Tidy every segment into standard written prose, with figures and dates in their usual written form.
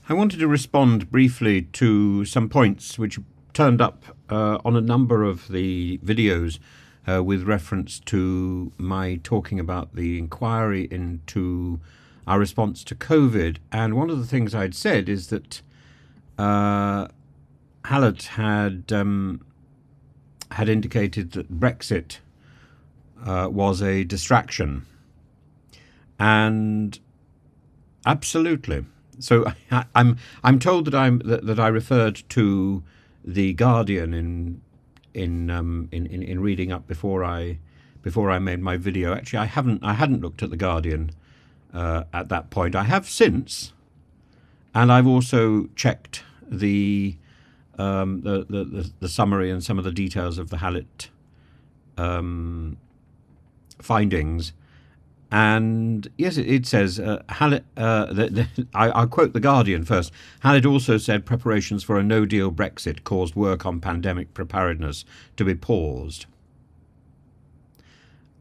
I wanted to respond briefly to some points which turned up on a number of the videos with reference to my talking about the inquiry into our response to COVID. And one of the things I'd said is that Hallett had indicated that Brexit was a distraction, and absolutely. So I'm told that I referred to the Guardian in reading up before I made my video. Actually, I hadn't looked at the Guardian at that point. I have since, and I've also checked the summary and some of the details of the Hallett findings. And yes, it says, Hallett, I'll quote The Guardian first. Hallett also said preparations for a no-deal Brexit caused work on pandemic preparedness to be paused.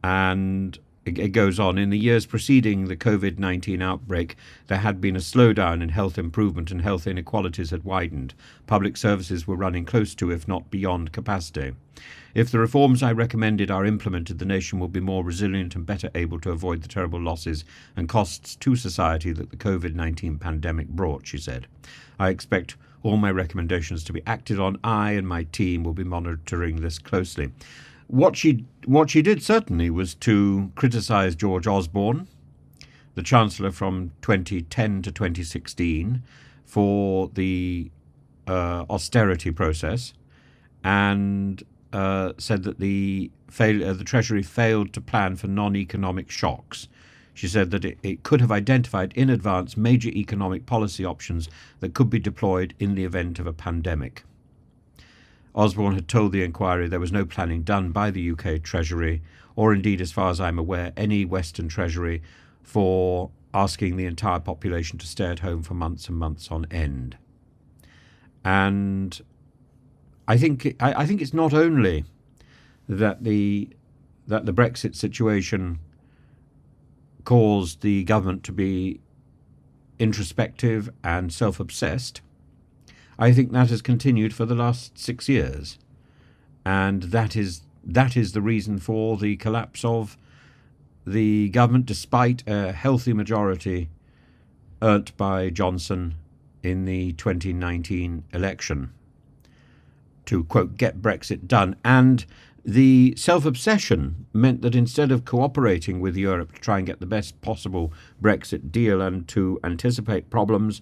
And it goes on, in the years preceding the COVID-19 outbreak, there had been a slowdown in health improvement and health inequalities had widened. Public services were running close to, if not beyond, capacity. If the reforms I recommended are implemented, the nation will be more resilient and better able to avoid the terrible losses and costs to society that the COVID-19 pandemic brought, she said. I expect all my recommendations to be acted on. I and my team will be monitoring this closely. What she did certainly was to criticise George Osborne, the Chancellor from 2010 to 2016, for the austerity process, and said that the Treasury failed to plan for non-economic shocks. She said that it could have identified in advance major economic policy options that could be deployed in the event of a pandemic. Osborne had told the inquiry there was no planning done by the UK Treasury, or indeed, as far as I'm aware, any Western Treasury, for asking the entire population to stay at home for months and months on end. And I think it's not only that the Brexit situation caused the government to be introspective and self-obsessed. I think that has continued for the last 6 years, and that is the reason for the collapse of the government, despite a healthy majority earned by Johnson in the 2019 election to, quote, get Brexit done. And the self-obsession meant that instead of cooperating with Europe to try and get the best possible Brexit deal and to anticipate problems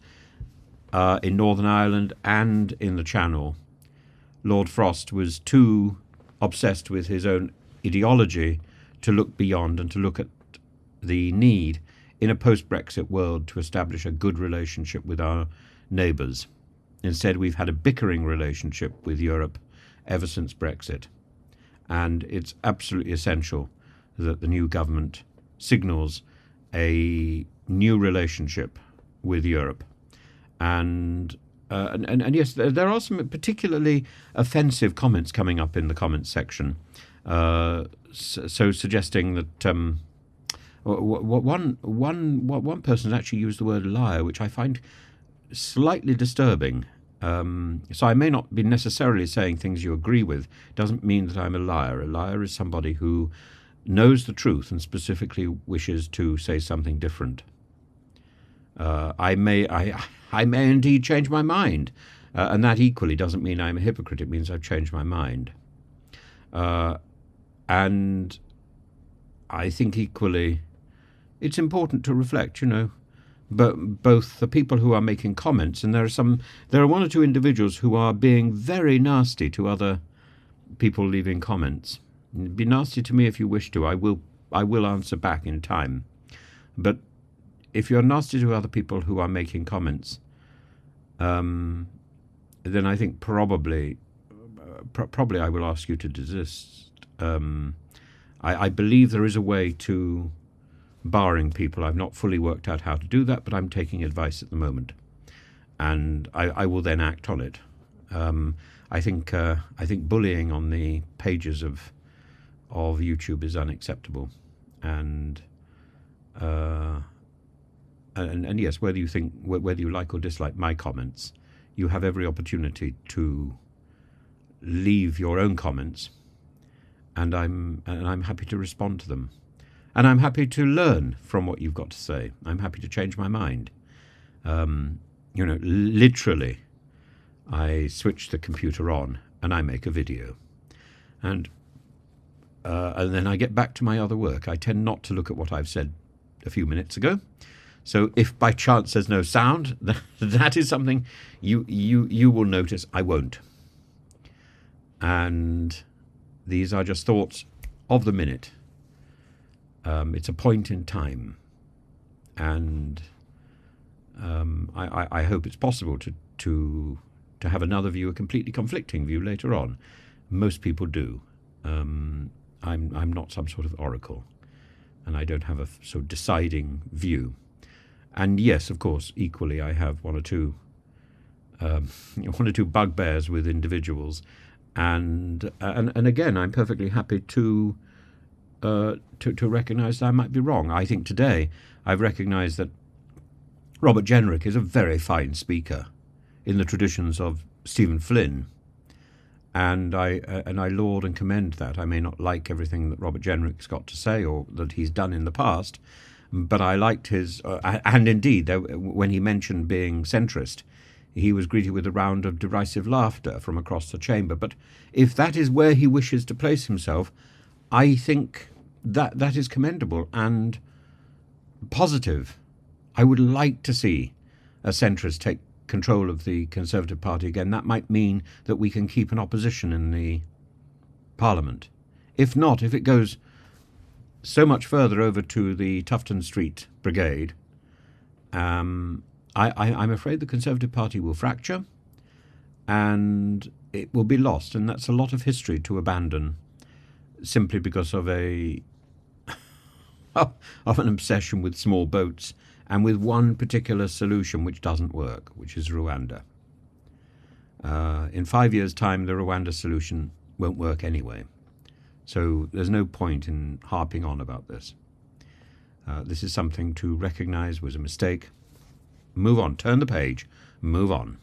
in Northern Ireland and in the Channel, Lord Frost was too obsessed with his own ideology to look beyond and to look at the need in a post-Brexit world to establish a good relationship with our neighbours. Instead, we've had a bickering relationship with Europe ever since Brexit. And it's absolutely essential that the new government signals a new relationship with Europe. And yes, there are some particularly offensive comments coming up in the comments section. So suggesting that one person has actually used the word liar, which I find slightly disturbing. So I may not be necessarily saying things you agree with. Doesn't mean that I'm a liar. A liar is somebody who knows the truth and specifically wishes to say something different. I may indeed change my mind, and that equally doesn't mean I'm a hypocrite. It means I've changed my mind. And I think equally it's important to reflect, but both the people who are making comments, and there are one or two individuals who are being very nasty to other people leaving comments. Be nasty to me if you wish to. I will answer back in time. But if you're nasty to other people who are making comments, then I think probably I will ask you to desist. I believe there is a way to barring people. I've not fully worked out how to do that, but I'm taking advice at the moment, and I will then act on it. I think bullying on the pages of YouTube is unacceptable, and and yes, whether you like or dislike my comments, you have every opportunity to leave your own comments, and I'm happy to respond to them, and I'm happy to learn from what you've got to say. I'm happy to change my mind. Literally, I switch the computer on and I make a video, and then I get back to my other work. I tend not to look at what I've said a few minutes ago. So if by chance there's no sound, that is something you will notice I won't. And these are just thoughts of the minute. It's a point in time, and I hope it's possible to have another view, a completely conflicting view later on. Most people do. I'm not some sort of oracle, and I don't have a sort of deciding view. And yes, of course, equally, I have one or two bugbears with individuals, and again, I'm perfectly happy to recognise that I might be wrong. I think today I've recognised that Robert Jenrick is a very fine speaker in the traditions of Stephen Flynn, and I laud and commend that. I may not like everything that Robert Jenrick's got to say or that he's done in the past, but I liked his, and indeed, when he mentioned being centrist, he was greeted with a round of derisive laughter from across the chamber. But if that is where he wishes to place himself, I think that is commendable and positive. I would like to see a centrist take control of the Conservative Party again. That might mean that we can keep an opposition in the Parliament. If not, if it goes so much further over to the Tufton Street Brigade, I'm afraid the Conservative Party will fracture and it will be lost, and that's a lot of history to abandon simply because of of an obsession with small boats and with one particular solution which doesn't work, which is Rwanda. In 5 years' time, the Rwanda solution won't work anyway. So there's no point in harping on about this. This is something to recognise was a mistake. Move on, turn the page, move on.